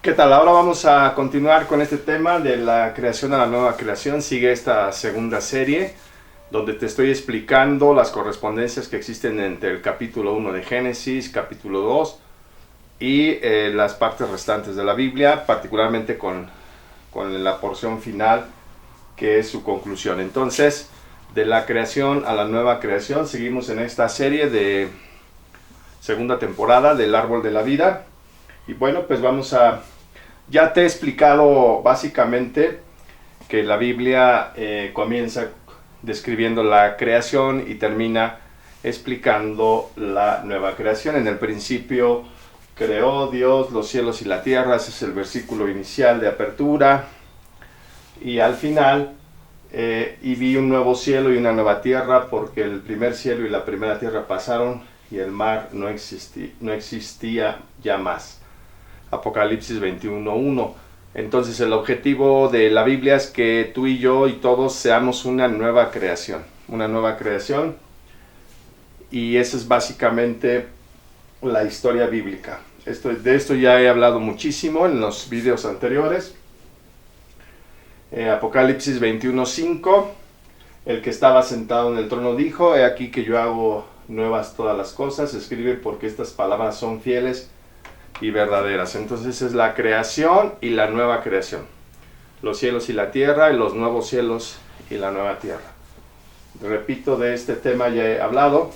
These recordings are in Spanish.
¿Qué tal? Ahora vamos a continuar con este tema de la creación a la nueva creación. Sigue esta segunda serie donde te estoy explicando las correspondencias que existen entre el capítulo 1 de Génesis, capítulo 2 y las partes restantes de la Biblia, particularmente con la porción final que es su conclusión. Entonces, de la creación a la nueva creación, seguimos en esta serie de segunda temporada del Árbol de la Vida. Y bueno, pues ya te he explicado básicamente que la Biblia comienza describiendo la creación y termina explicando la nueva creación. En el principio creó Dios los cielos y la tierra, ese es el versículo inicial de apertura. Y al final, y vi un nuevo cielo y una nueva tierra, porque el primer cielo y la primera tierra pasaron y el mar no existía ya más. Apocalipsis 21:1. Entonces el objetivo de la Biblia es que tú y yo y todos seamos una nueva creación. Una nueva creación. Y esa es básicamente la historia bíblica. De esto ya he hablado muchísimo en los videos anteriores. Apocalipsis 21:5. El que estaba sentado en el trono dijo: he aquí que yo hago nuevas todas las cosas. Escribe, porque estas palabras son fieles y verdaderas. Entonces es la creación y la nueva creación. Los cielos y la tierra, y los nuevos cielos y la nueva tierra. Repito, de este tema ya he hablado.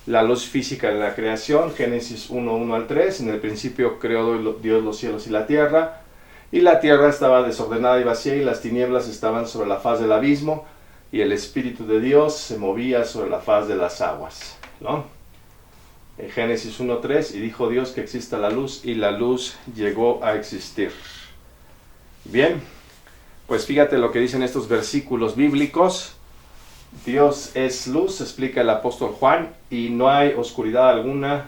La luz física de la creación, Génesis 1:1 al 3. En el principio creó Dios los cielos y la tierra estaba desordenada y vacía, y las tinieblas estaban sobre la faz del abismo, y el Espíritu de Dios se movía sobre la faz de las aguas, ¿no? En Génesis 1:3, y dijo Dios que exista la luz, y la luz llegó a existir. Bien, pues fíjate lo que dicen estos versículos bíblicos. Dios es luz, explica el apóstol Juan, y no hay oscuridad alguna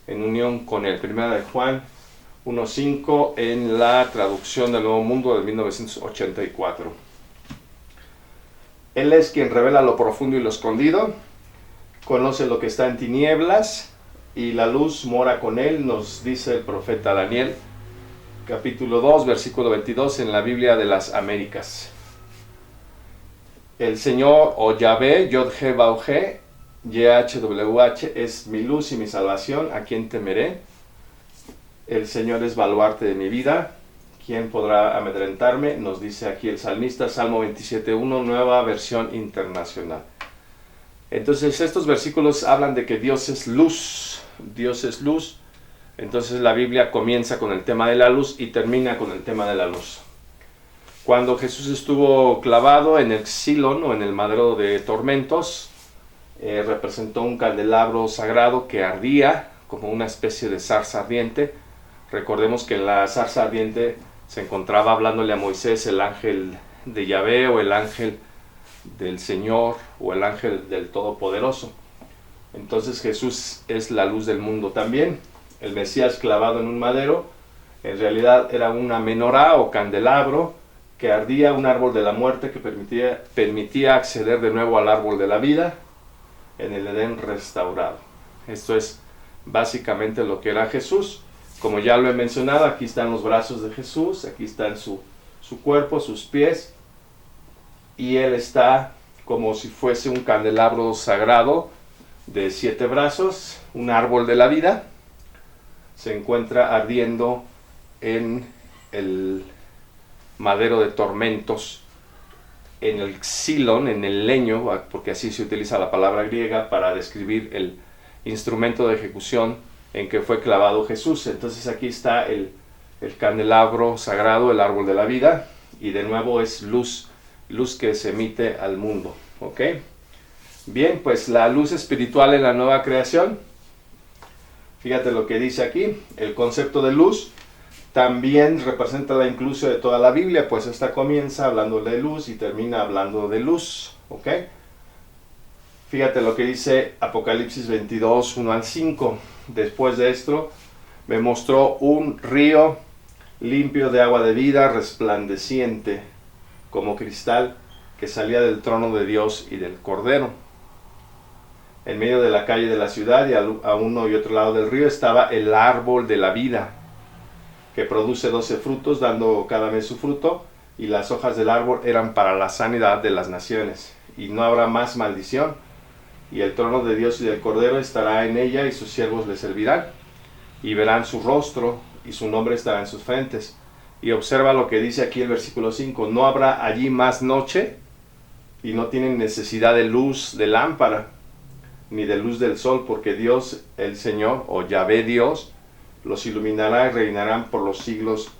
en unión con él. Primera de Juan 1:5 en la traducción del Nuevo Mundo de 1984. Él es quien revela lo profundo y lo escondido, conoce lo que está en tinieblas, y la luz mora con él, nos dice el profeta Daniel, capítulo 2, versículo 22 en la Biblia de las Américas. El Señor, o Yahvé, Yod-He-Vau-He, YHWH, es mi luz y mi salvación, ¿a quién temeré? El Señor es baluarte de mi vida, ¿quién podrá amedrentarme? Nos dice aquí el salmista, Salmo 27:1, nueva versión internacional. Entonces estos versículos hablan de que Dios es luz. Dios es luz. Entonces la Biblia comienza con el tema de la luz y termina con el tema de la luz. Cuando Jesús estuvo clavado en el Xilón, o en el madero de tormentos, representó un candelabro sagrado que ardía como una especie de zarza ardiente. Recordemos que en la zarza ardiente se encontraba hablándole a Moisés el ángel de Yahvé, o el ángel del Señor, o el ángel del Todopoderoso. Entonces Jesús es la luz del mundo también. El Mesías clavado en un madero en realidad era una menorá o candelabro que ardía, un árbol de la muerte que permitía acceder de nuevo al árbol de la vida en el Edén restaurado. Esto es básicamente lo que era Jesús. Como ya lo he mencionado, aquí están los brazos de Jesús, aquí están su cuerpo, sus pies, y él está como si fuese un candelabro sagrado de 7 brazos, un árbol de la vida. Se encuentra ardiendo en el madero de tormentos, en el xilón, en el leño, porque así se utiliza la palabra griega para describir el instrumento de ejecución en que fue clavado Jesús. Entonces aquí está el candelabro sagrado, el árbol de la vida, y de nuevo es luz que se emite al mundo, ¿ok? Bien, pues la luz espiritual en la nueva creación. Fíjate lo que dice aquí, el concepto de luz también representa la inclusión de toda la Biblia, pues esta comienza hablando de luz y termina hablando de luz, ¿ok? Fíjate lo que dice Apocalipsis 22:1 al 5. Después de esto, me mostró un río limpio de agua de vida, resplandeciente como cristal, que salía del trono de Dios y del Cordero. En medio de la calle de la ciudad y a uno y otro lado del río estaba el árbol de la vida, que produce 12 frutos, dando cada mes su fruto, y las hojas del árbol eran para la sanidad de las naciones. Y no habrá más maldición, y el trono de Dios y del Cordero estará en ella, y sus siervos le servirán, y verán su rostro, y su nombre estará en sus frentes. Y observa lo que dice aquí el versículo 5, no habrá allí más noche, y no tienen necesidad de luz de lámpara, ni de luz del sol, porque Dios, el Señor, o Yahvé Dios, los iluminará y reinarán por los siglos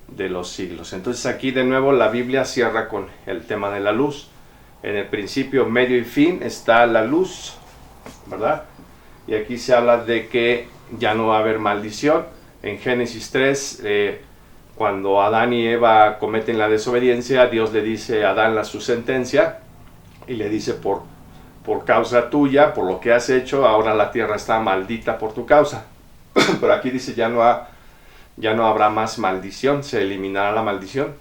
de los siglos. Entonces aquí de nuevo la Biblia cierra con el tema de la luz. En el principio, medio y fin está la luz, ¿verdad? Y aquí se habla de que ya no va a haber maldición. En Génesis 3, cuando Adán y Eva cometen la desobediencia, Dios le dice a Adán su sentencia, y le dice, por causa tuya, por lo que has hecho, ahora la tierra está maldita por tu causa. Pero aquí dice, ya no habrá más maldición, se eliminará la maldición.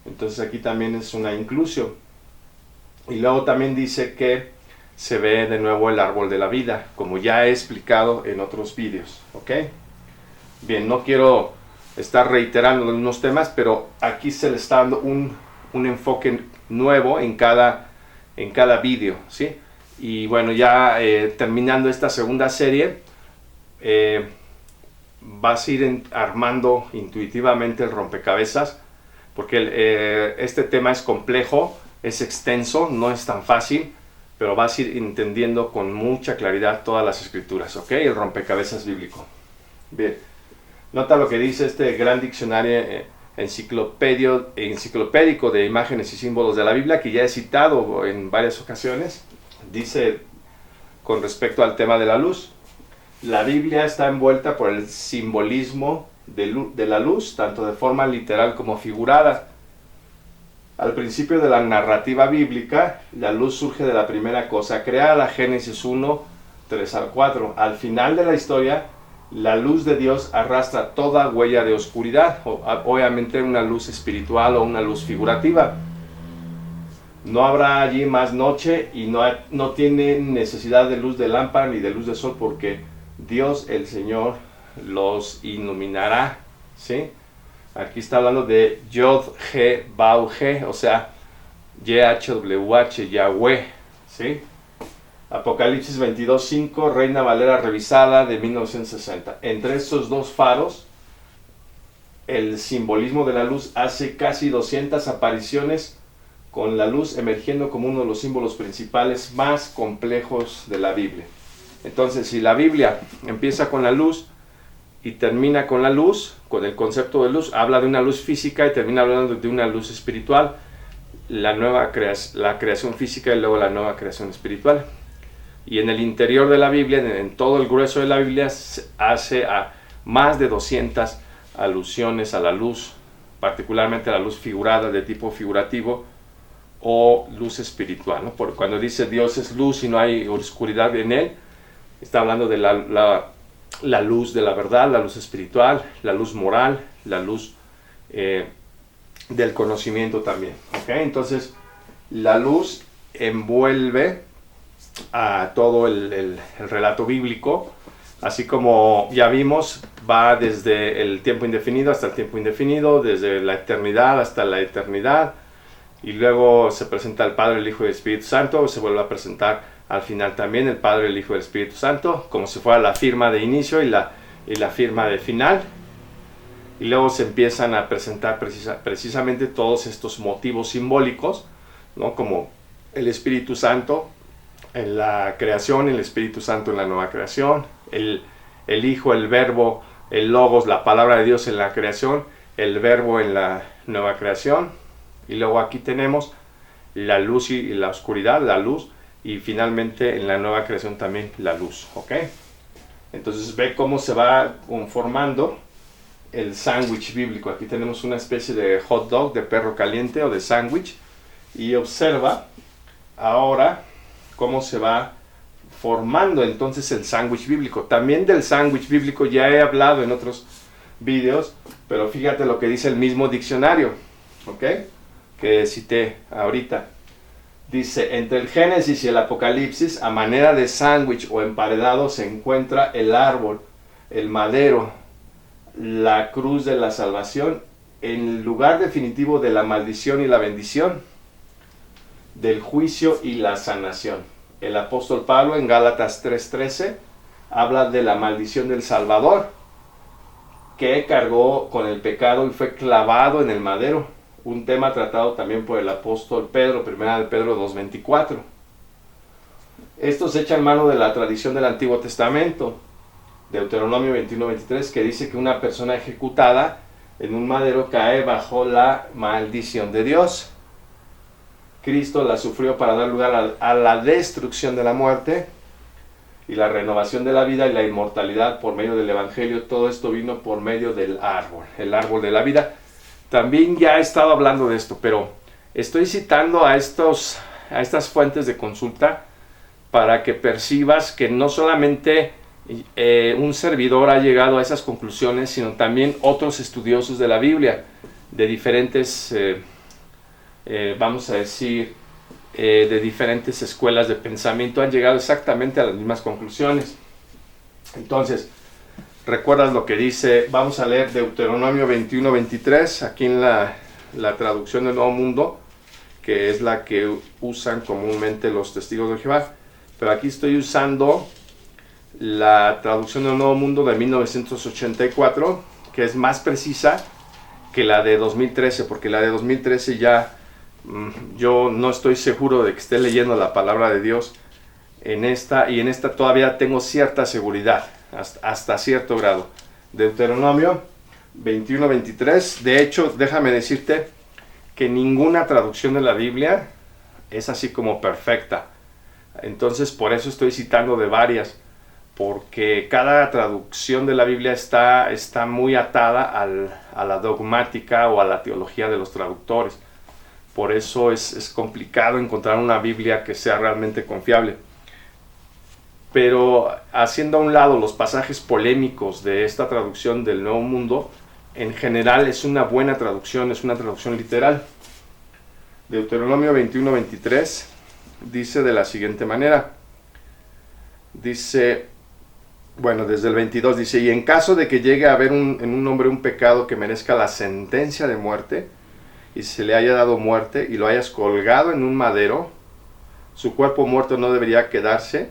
Entonces aquí también es una inclusión. Y luego también dice que se ve de nuevo el árbol de la vida, como ya he explicado en otros vídeos, ¿ok? Bien, no quiero estar reiterando unos temas, pero aquí se le está dando un enfoque nuevo en cada vídeo, ¿sí? Y bueno, ya terminando esta segunda serie, vas a ir armando intuitivamente el rompecabezas, porque este tema es complejo, es extenso, no es tan fácil, pero vas a ir entendiendo con mucha claridad todas las escrituras, ¿ok? El rompecabezas bíblico. Bien, nota lo que dice este gran diccionario enciclopédico de imágenes y símbolos de la Biblia, que ya he citado en varias ocasiones. Dice con respecto al tema de la luz, la Biblia está envuelta por el simbolismo de la luz, tanto de forma literal como figurada. Al principio de la narrativa bíblica, la luz surge de la primera cosa creada, Génesis 1, 3 al 4. Al final de la historia, la luz de Dios arrastra toda huella de oscuridad, obviamente una luz espiritual o una luz figurativa. No habrá allí más noche y no tiene necesidad de luz de lámpara ni de luz de sol, porque Dios el Señor los iluminará, ¿sí? Aquí está hablando de Yod, He, Bau, He, o sea, YHWH, Yahweh, ¿sí? Apocalipsis 22:5, Reina Valera revisada de 1960. Entre estos dos faros, el simbolismo de la luz hace casi 200 apariciones, con la luz emergiendo como uno de los símbolos principales más complejos de la Biblia. Entonces, si la Biblia empieza con la luz y termina con la luz, con el concepto de luz, habla de una luz física y termina hablando de una luz espiritual, la creación física y luego la nueva creación espiritual. Y en el interior de la Biblia, en todo el grueso de la Biblia, hace a más de 200 alusiones a la luz, particularmente a la luz figurada de tipo figurativo o luz espiritual, ¿no? Porque cuando dice Dios es luz y no hay oscuridad en él, está hablando de la luz de la verdad, la luz espiritual, la luz moral, la luz del conocimiento también, ¿ok? Entonces, la luz envuelve a todo el relato bíblico, así como ya vimos, va desde el tiempo indefinido hasta el tiempo indefinido, desde la eternidad hasta la eternidad, y luego se presenta el Padre, el Hijo y el Espíritu Santo, se vuelve a presentar al final también el Padre, el Hijo y el Espíritu Santo, como si fuera la firma de inicio y la firma de final. Y luego se empiezan a presentar precisamente todos estos motivos simbólicos, ¿no? Como el Espíritu Santo en la creación, el Espíritu Santo en la nueva creación, el Hijo, el Verbo, el Logos, la palabra de Dios en la creación, el Verbo en la nueva creación. Y luego aquí tenemos la luz y la oscuridad, la luz, y finalmente en la nueva creación también la luz, ¿ok? Entonces ve cómo se va formando el sándwich bíblico. Aquí tenemos una especie de hot dog, de perro caliente o de sándwich, y observa ahora cómo se va formando entonces el sándwich bíblico. También del sándwich bíblico ya he hablado en otros vídeos, pero fíjate lo que dice el mismo diccionario, ¿ok? Que cité ahorita. Dice, entre el Génesis y el Apocalipsis, a manera de sándwich o emparedado, se encuentra el árbol, el madero, la cruz de la salvación, en lugar definitivo de la maldición y la bendición, del juicio y la sanación. El apóstol Pablo en Gálatas 3:13 habla de la maldición del Salvador, que cargó con el pecado y fue clavado en el madero. Un tema tratado también por el apóstol Pedro, 1 de Pedro 2:24. Estos echan mano de la tradición del Antiguo Testamento, Deuteronomio 21:23, que dice que una persona ejecutada en un madero cae bajo la maldición de Dios. Cristo la sufrió para dar lugar a la destrucción de la muerte y la renovación de la vida y la inmortalidad por medio del Evangelio. Todo esto vino por medio del árbol, el árbol de la vida. También ya he estado hablando de esto, pero estoy citando a estas fuentes de consulta para que percibas que no solamente un servidor ha llegado a esas conclusiones, sino también otros estudiosos de la Biblia, de diferentes, vamos a decir, de diferentes escuelas de pensamiento, han llegado exactamente a las mismas conclusiones. Entonces, ¿recuerdas lo que dice? Vamos a leer Deuteronomio 21:23, aquí en la traducción del Nuevo Mundo, que es la que usan comúnmente los testigos de Jehová. Pero aquí estoy usando la traducción del Nuevo Mundo de 1984, que es más precisa que la de 2013, porque la de 2013 ya yo no estoy seguro de que esté leyendo la palabra de Dios en esta, y en esta todavía tengo cierta seguridad, hasta cierto grado. Deuteronomio 21:23, de hecho, déjame decirte que ninguna traducción de la Biblia es así como perfecta. Entonces, por eso estoy citando de varias, porque cada traducción de la Biblia está muy atada a la dogmática o a la teología de los traductores. Por eso es complicado encontrar una Biblia que sea realmente confiable. Pero haciendo a un lado los pasajes polémicos de esta traducción del Nuevo Mundo, en general es una buena traducción, es una traducción literal. Deuteronomio 21:23 dice de la siguiente manera. Dice, bueno, desde el 22 dice: y en caso de que llegue a haber en un hombre un pecado que merezca la sentencia de muerte, y se le haya dado muerte y lo hayas colgado en un madero, su cuerpo muerto no debería quedarse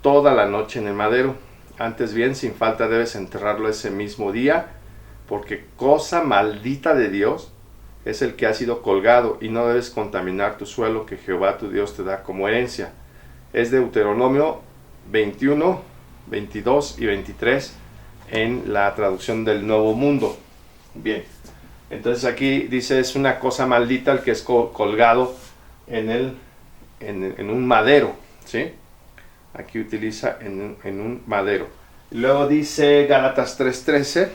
toda la noche en el madero. Antes bien, sin falta debes enterrarlo ese mismo día, porque cosa maldita de Dios es el que ha sido colgado, y no debes contaminar tu suelo que Jehová tu Dios te da como herencia. Es Deuteronomio 21, 22 y 23 en la traducción del Nuevo Mundo. Bien, entonces aquí dice: es una cosa maldita el que es colgado en un madero, ¿sí? Aquí utiliza en un madero. Y luego dice Gálatas 3:13.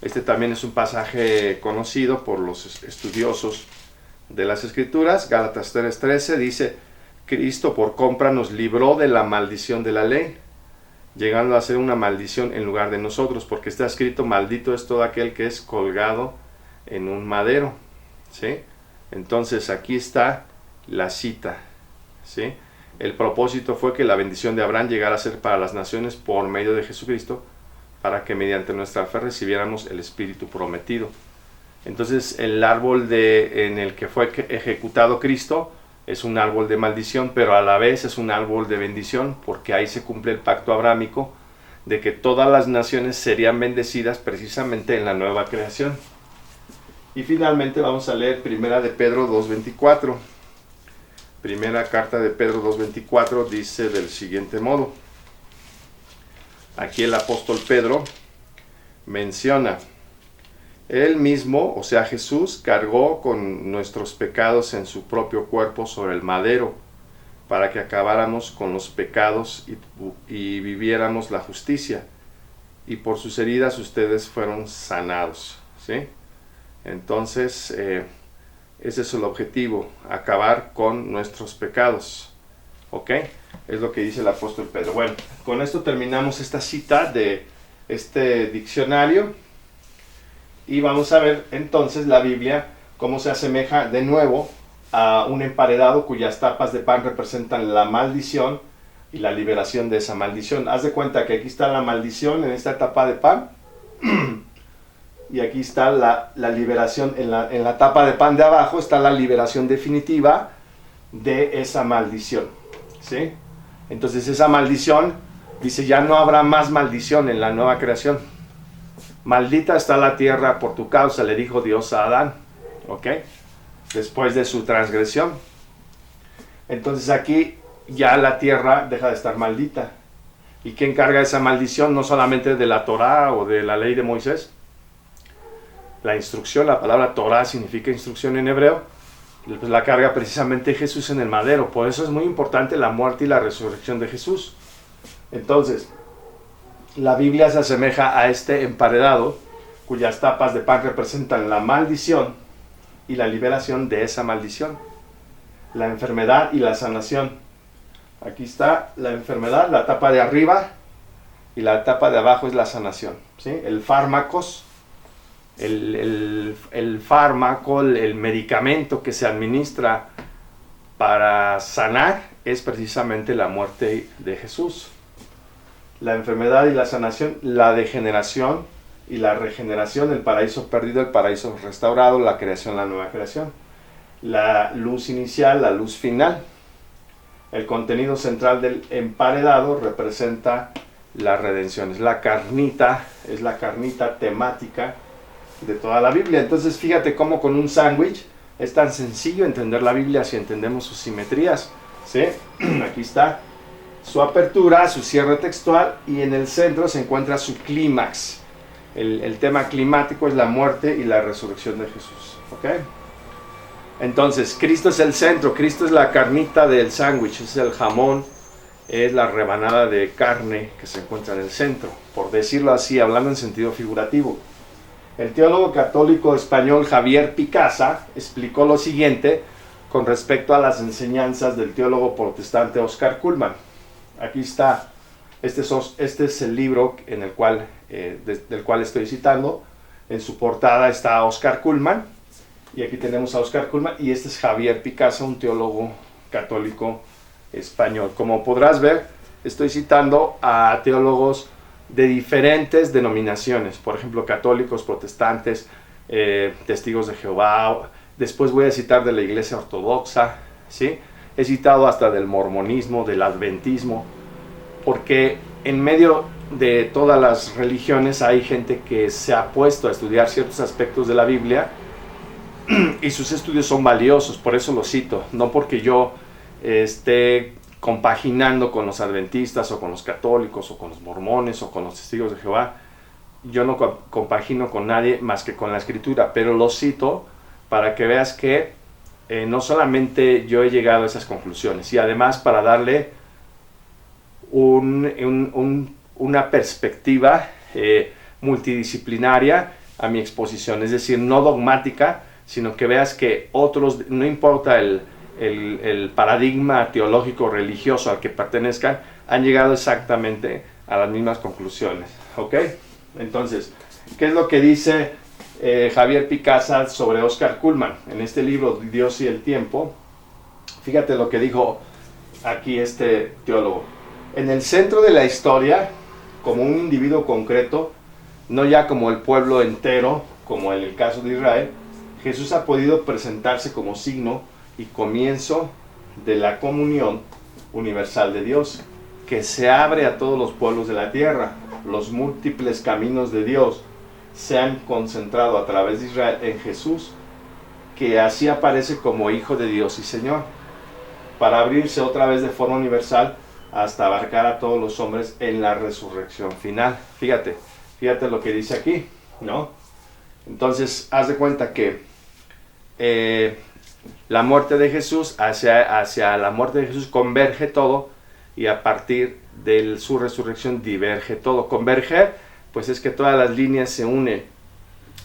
Este también es un pasaje conocido por los estudiosos de las Escrituras. Gálatas 3:13 dice: Cristo por compra nos libró de la maldición de la ley, llegando a ser una maldición en lugar de nosotros, porque está escrito: maldito es todo aquel que es colgado en un madero, ¿sí? Entonces aquí está la cita, ¿sí? El propósito fue que la bendición de Abraham llegara a ser para las naciones por medio de Jesucristo, para que mediante nuestra fe recibiéramos el Espíritu prometido. Entonces el árbol en el que fue ejecutado Cristo es un árbol de maldición, pero a la vez es un árbol de bendición, porque ahí se cumple el pacto abrámico de que todas las naciones serían bendecidas precisamente en la nueva creación. Y finalmente vamos a leer Primera de Pedro 2:24. Primera carta de Pedro 2:24 dice del siguiente modo. Aquí el apóstol Pedro menciona: él mismo, o sea Jesús, cargó con nuestros pecados en su propio cuerpo sobre el madero, para que acabáramos con los pecados y viviéramos la justicia. Y por sus heridas ustedes fueron sanados, ¿sí? Entonces, ese es el objetivo, acabar con nuestros pecados, ¿ok? Es lo que dice el apóstol Pedro. Bueno, con esto terminamos esta cita de este diccionario, y vamos a ver entonces la Biblia cómo se asemeja de nuevo a un emparedado cuyas tapas de pan representan la maldición y la liberación de esa maldición. Haz de cuenta que aquí está la maldición en esta tapa de pan y aquí está la liberación, en la tapa de pan de abajo está la liberación definitiva de esa maldición, ¿sí? Entonces esa maldición, dice, ya no habrá más maldición en la nueva creación. Maldita está la tierra por tu causa, le dijo Dios a Adán, ¿ok? Después de su transgresión. Entonces aquí ya la tierra deja de estar maldita. ¿Y quién carga esa maldición? No solamente de la Torá o de la ley de Moisés. La instrucción, la palabra Torá significa instrucción en hebreo, pues la carga precisamente Jesús en el madero. Por eso es muy importante la muerte y la resurrección de Jesús. Entonces, la Biblia se asemeja a este emparedado, cuyas tapas de pan representan la maldición y la liberación de esa maldición, la enfermedad y la sanación. Aquí está la enfermedad, la tapa de arriba, y la tapa de abajo es la sanación, ¿sí? El fármacos, el fármaco, el medicamento que se administra para sanar es precisamente la muerte de Jesús. La enfermedad y la sanación, la degeneración y la regeneración, el paraíso perdido, el paraíso restaurado, la creación, la nueva creación. La luz inicial, la luz final. El contenido central del emparedado representa la redención. Es la carnita temática de toda la Biblia. Entonces fíjate cómo con un sándwich es tan sencillo entender la Biblia si entendemos sus simetrías, ¿sí? Aquí está su apertura, su cierre textual, y en el centro se encuentra su clímax. El tema climático es la muerte y la resurrección de Jesús, ¿ok? Entonces, Cristo es el centro, Cristo es la carnita del sándwich, es el jamón, es la rebanada de carne que se encuentra en el centro, por decirlo así, hablando en sentido figurativo. El teólogo católico español Javier Picasa explicó lo siguiente con respecto a las enseñanzas del teólogo protestante Oscar Cullmann. Aquí está, este es el libro en el cual, del cual estoy citando. En su portada está Oscar Cullmann, y aquí tenemos a Oscar Cullmann, y este es Javier Picasa, un teólogo católico español. Como podrás ver, estoy citando a teólogos de diferentes denominaciones, por ejemplo, católicos, protestantes, testigos de Jehová. Después voy a citar de la Iglesia Ortodoxa, ¿sí? He citado hasta del mormonismo, del adventismo, porque en medio de todas las religiones hay gente que se ha puesto a estudiar ciertos aspectos de la Biblia y sus estudios son valiosos, por eso los cito, no porque yo esté compaginando con los adventistas o con los católicos o con los mormones o con los testigos de Jehová. Yo no compagino con nadie más que con la Escritura, pero los cito para que veas que no solamente yo he llegado a esas conclusiones, y además para darle una perspectiva multidisciplinaria a mi exposición, es decir, no dogmática, sino que veas que otros, no importa el paradigma teológico religioso al que pertenezcan, han llegado exactamente a las mismas conclusiones, ¿ok? Entonces, ¿qué es lo que dice Javier Picasa sobre Oscar Cullmann en este libro Dios y el tiempo? Fíjate lo que dijo aquí este teólogo. En el centro de la historia, como un individuo concreto, no ya como el pueblo entero, como en el caso de Israel, Jesús ha podido presentarse como signo y comienzo de la comunión universal de Dios, que se abre a todos los pueblos de la tierra. Los múltiples caminos de Dios se han concentrado a través de Israel en Jesús, que así aparece como Hijo de Dios y Señor, para abrirse otra vez de forma universal hasta abarcar a todos los hombres en la resurrección final. Fíjate lo que dice aquí, ¿no? Entonces, haz de cuenta que la muerte de Jesús, hacia la muerte de Jesús converge todo, y a partir de su resurrección diverge todo. Converger, pues es que todas las líneas se unen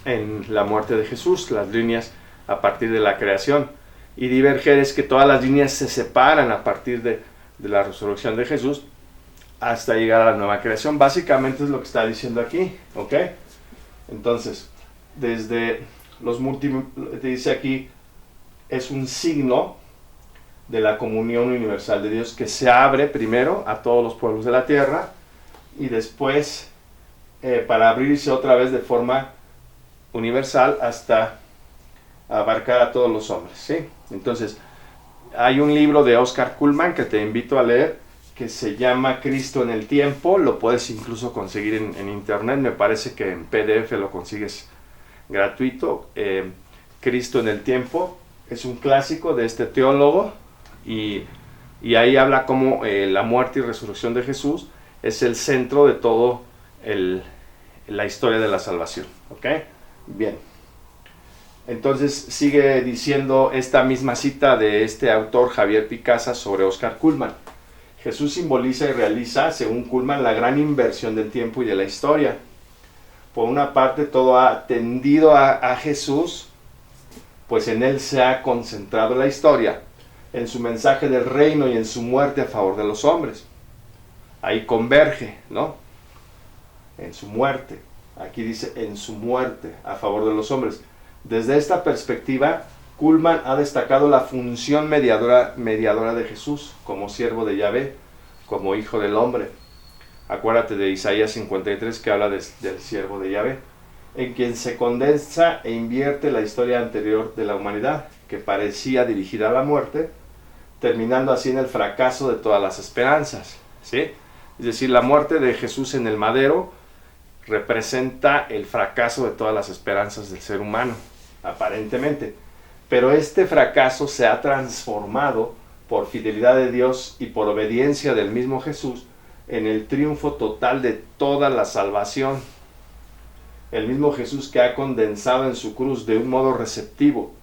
en la muerte de Jesús, las líneas a partir de la creación. Y diverger es que todas las líneas se separan a partir de la resurrección de Jesús hasta llegar a la nueva creación. Básicamente es lo que está diciendo aquí, ¿ok? Entonces, desde los dice aquí, es un signo de la comunión universal de Dios que se abre primero a todos los pueblos de la tierra, y después para abrirse otra vez de forma universal hasta abarcar a todos los hombres, ¿sí? Entonces, hay un libro de Oscar Cullmann que te invito a leer, que se llama Cristo en el Tiempo. Lo puedes incluso conseguir en internet, me parece que en PDF lo consigues gratuito. Cristo en el Tiempo es un clásico de este teólogo, y ahí habla cómo la muerte y resurrección de Jesús es el centro de todo la historia de la salvación, ¿ok? Bien. Entonces sigue diciendo esta misma cita de este autor Javier Picasa sobre Oscar Cullmann. Jesús simboliza y realiza, según Cullmann, la gran inversión del tiempo y de la historia. Por una parte, todo ha tendido a Jesús, pues en él se ha concentrado la historia, en su mensaje del reino y en su muerte a favor de los hombres. Ahí converge, ¿no? En su muerte. Aquí dice en su muerte a favor de los hombres. Desde esta perspectiva, Cullmann ha destacado la función mediadora de Jesús como siervo de Yahvé, como hijo del hombre. Acuérdate de Isaías 53, que habla del siervo de Yahvé, en quien se condensa e invierte la historia anterior de la humanidad, que parecía dirigida a la muerte, terminando así en el fracaso de todas las esperanzas, ¿sí? Es decir, la muerte de Jesús en el madero representa el fracaso de todas las esperanzas del ser humano, aparentemente. Pero este fracaso se ha transformado por fidelidad de Dios y por obediencia del mismo Jesús en el triunfo total de toda la salvación. El mismo Jesús que ha condensado en su cruz de un modo receptivo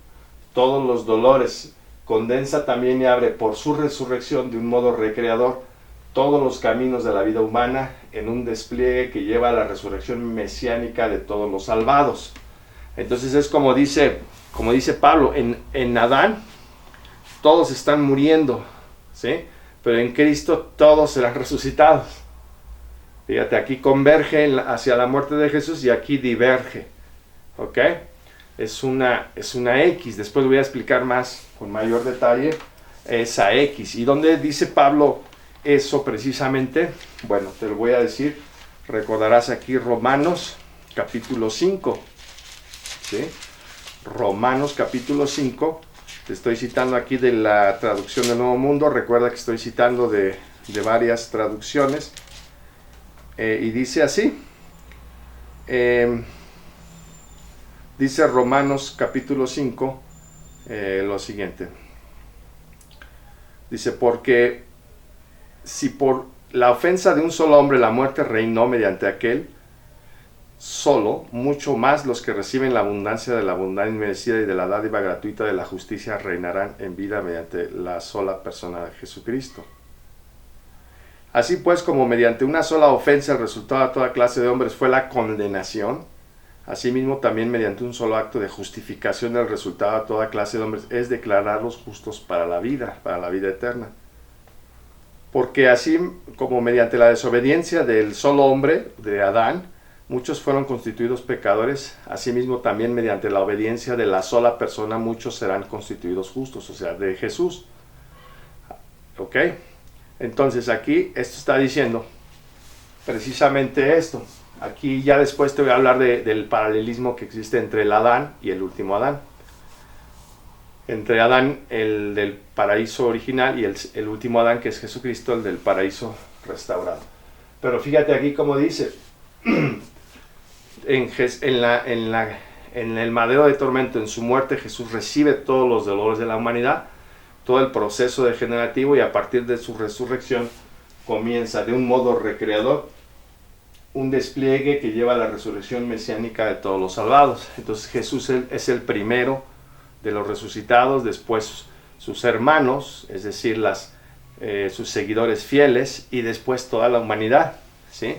todos los dolores, condensa también y abre por su resurrección de un modo recreador todos los caminos de la vida humana en un despliegue que lleva a la resurrección mesiánica de todos los salvados. Entonces es como dice Pablo, en Adán todos están muriendo, ¿sí? Pero en Cristo todos serán resucitados. Fíjate, aquí converge hacia la muerte de Jesús y aquí diverge, ¿ok? Es una X, después voy a explicar más con mayor detalle esa X. ¿Y dónde dice Pablo eso precisamente? Bueno, te lo voy a decir. Recordarás aquí Romanos capítulo 5, ¿sí? Romanos capítulo 5, te estoy citando aquí de la traducción del Nuevo Mundo. Recuerda que estoy citando de varias traducciones, y dice así, dice Romanos capítulo 5 lo siguiente, dice: porque si por la ofensa de un solo hombre la muerte reinó mediante aquel solo, mucho más los que reciben la abundancia de la bondad inmerecida y de la dádiva gratuita de la justicia reinarán en vida mediante la sola persona de Jesucristo. Así pues, como mediante una sola ofensa el resultado de toda clase de hombres fue la condenación, asimismo también mediante un solo acto de justificación el resultado de toda clase de hombres es declararlos justos para la vida eterna. Porque así como mediante la desobediencia del solo hombre, de Adán, muchos fueron constituidos pecadores, asimismo también mediante la obediencia de la sola persona muchos serán constituidos justos, o sea, de Jesús. ¿Ok? Entonces aquí esto está diciendo precisamente esto. Aquí ya después te voy a hablar del paralelismo que existe entre el Adán y el último Adán. Entre Adán, el del paraíso original, y el último Adán, que es Jesucristo, el del paraíso restaurado. Pero fíjate aquí como dice, en el madero de tormento, en su muerte, Jesús recibe todos los dolores de la humanidad, todo el proceso degenerativo, y a partir de su resurrección comienza de un modo recreador un despliegue que lleva a la resurrección mesiánica de todos los salvados. Entonces Jesús es el primero de los resucitados, después sus hermanos, es decir, sus seguidores fieles, y después toda la humanidad, ¿sí?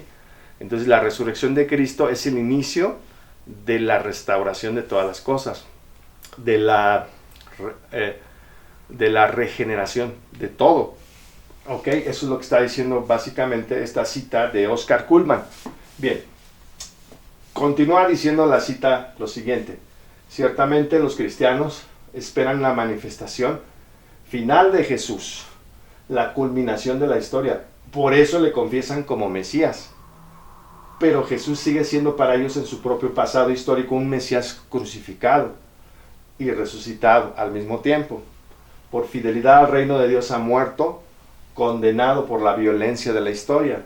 Entonces la resurrección de Cristo es el inicio de la restauración de todas las cosas, de la regeneración de todo. Ok, eso es lo que está diciendo básicamente esta cita de Oscar Cullmann. Bien, continúa diciendo la cita lo siguiente: ciertamente los cristianos esperan la manifestación final de Jesús, la culminación de la historia. Por eso le confiesan como Mesías. pero Jesús sigue siendo para ellos en su propio pasado histórico un Mesías crucificado y resucitado al mismo tiempo. Por fidelidad al reino de Dios ha muerto, condenado por la violencia de la historia.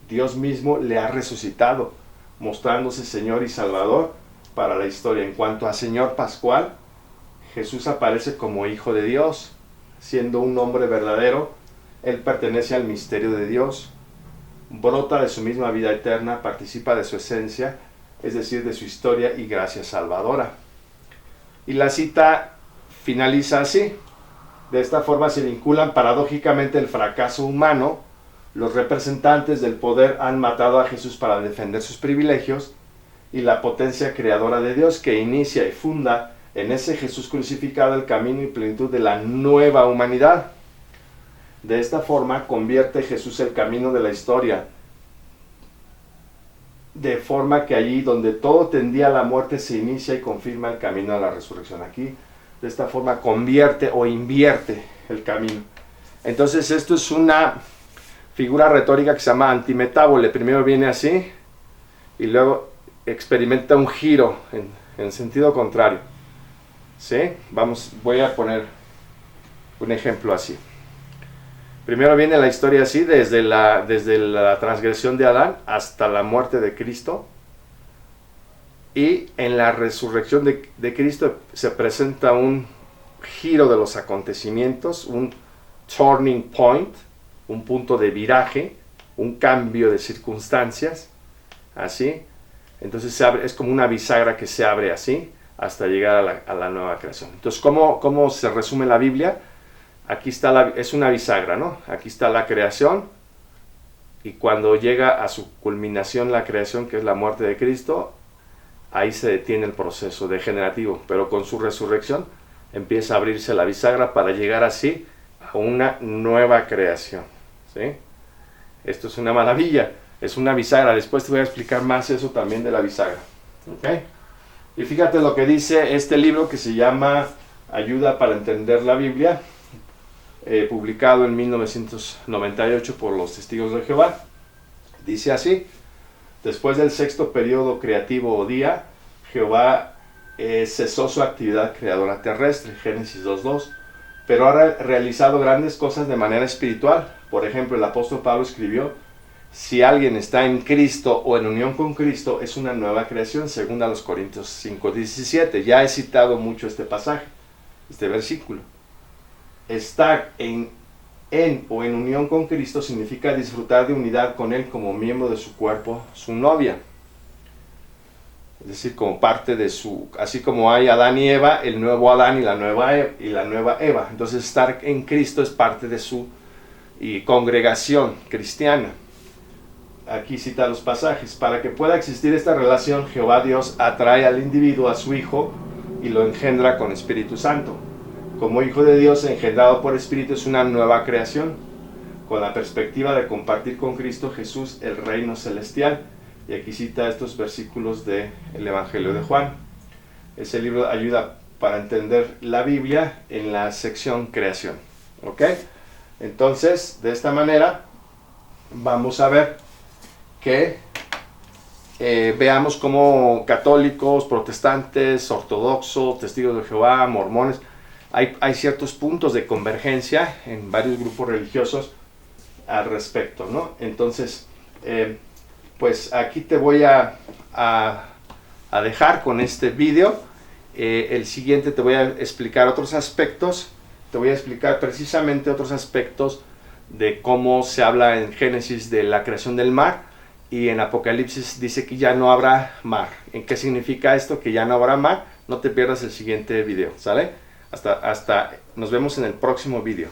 Dios mismo le ha resucitado, mostrándose Señor y Salvador para la historia. En cuanto a Señor Pascual, Jesús aparece como Hijo de Dios, siendo un hombre verdadero. Él pertenece al misterio de Dios, brota de su misma vida eterna, participa de su esencia, es decir, de su historia y gracia salvadora. Y la cita finaliza así: de esta forma se vinculan paradójicamente el fracaso humano. Los representantes del poder han matado a Jesús para defender sus privilegios, y la potencia creadora de Dios, que inicia y funda en ese Jesús crucificado el camino y plenitud de la nueva humanidad. De esta forma convierte Jesús el camino de la historia, de forma que allí donde todo tendía a la muerte se inicia y confirma el camino a la resurrección. Aquí, de esta forma, convierte o invierte el camino. Entonces esto es una figura retórica que se llama antimetábole. Primero viene así y luego experimenta un giro en sentido contrario. ¿Sí? Voy a poner un ejemplo así. Primero viene la historia así, desde la transgresión de Adán hasta la muerte de Cristo. Y en la resurrección de Cristo se presenta un giro de los acontecimientos, un turning point, un punto de viraje, un cambio de circunstancias, así. Entonces es como una bisagra que se abre así hasta llegar a la nueva creación. Entonces, ¿cómo se resume la Biblia? Aquí está es una bisagra, ¿no? Aquí está la creación, y cuando llega a su culminación la creación, que es la muerte de Cristo, ahí se detiene el proceso degenerativo, pero con su resurrección empieza a abrirse la bisagra para llegar así a una nueva creación, ¿sí? Esto es una maravilla, es una bisagra. Después te voy a explicar más eso también de la bisagra, ¿ok? Y fíjate lo que dice este libro que se llama Ayuda para entender la Biblia, publicado en 1998 por los Testigos de Jehová. Dice así: después del sexto periodo creativo o día, Jehová cesó su actividad creadora terrestre, Génesis 2:2, pero ha realizado grandes cosas de manera espiritual. Por ejemplo, el apóstol Pablo escribió: si alguien está en Cristo o en unión con Cristo, es una nueva creación, según a los Corintios 5:17. Ya he citado mucho este pasaje, este versículo. Estar en o en unión con Cristo significa disfrutar de unidad con Él como miembro de su cuerpo, su novia. Es decir, como parte de así como hay Adán y Eva, el nuevo Adán y la nueva Eva. Entonces estar en Cristo es parte de su congregación cristiana. Aquí cita los pasajes: para que pueda existir esta relación, Jehová Dios atrae al individuo a su Hijo y lo engendra con Espíritu Santo. Como Hijo de Dios engendrado por Espíritu es una nueva creación, con la perspectiva de compartir con Cristo Jesús el reino celestial. Y aquí cita estos versículos del Evangelio de Juan. Ese libro ayuda para entender la Biblia en la sección creación, ¿ok? Entonces, de esta manera, vamos a ver que veamos cómo católicos, protestantes, ortodoxos, testigos de Jehová, mormones, hay ciertos puntos de convergencia en varios grupos religiosos al respecto, ¿no? Entonces, pues aquí te voy a dejar con este video. El siguiente te voy a explicar otros aspectos. Te voy a explicar precisamente otros aspectos de cómo se habla en Génesis de la creación del mar, y en Apocalipsis dice que ya no habrá mar. ¿En qué significa esto? Que ya no habrá mar. No te pierdas el siguiente video, ¿sale? Hasta nos vemos en el próximo video.